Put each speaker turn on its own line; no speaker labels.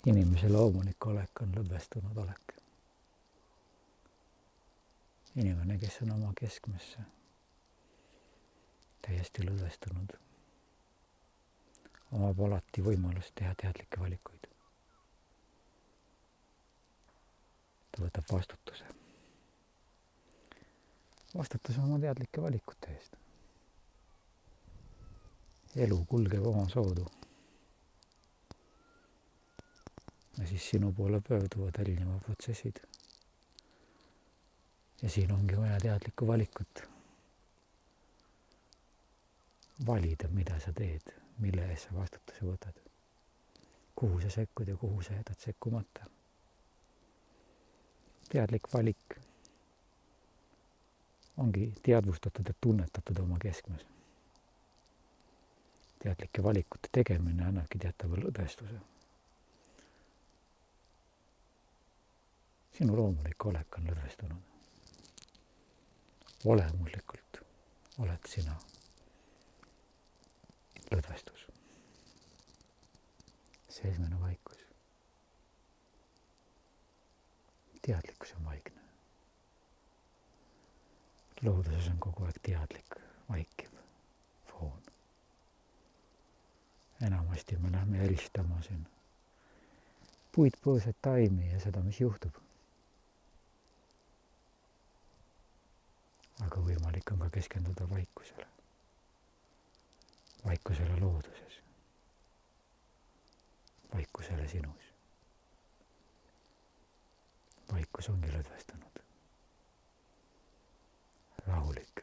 Inimese loomulik olek on lõdvestunud olek. Inimene, kes on oma keskmesse täiesti lõdvestunud, omab alati võimalust teha teadlikke valikuid. Ta võtab vastutuse. Vastutuse oma teadlike valikute eest. Elu kulgeb oma soodu. Ja siis sinu poole pöörduvad erineva protsessid. Ja siin ongi vaja teadlikku valikut. Valida, mida sa teed, mille eest sa vastutuse võtad. Kuhu sa sekkud ja kuhu sa jätad sekkumata. Teadlik valik ongi teadvustatud ja tunnetatud oma keskmes. Teadlike valikute tegemine annabki teatava lõdvestuse. Sinu loomulik olek on lõdvestunud. Olemuslikult oled sina lõdvestus. Seesmine vaikus. Teadlikkus on vaikne. Looduses on kogu aeg teadlik, vaikiv foon. Enamasti me lähme helistama siin puitpõõsed taimi ja seda, mis juhtub. Aga võimalik on ka keskenduda vaikusele. Vaikusele looduses. Vaikusele sinus. Vaikus ongi lõdvestunud. Rahulik.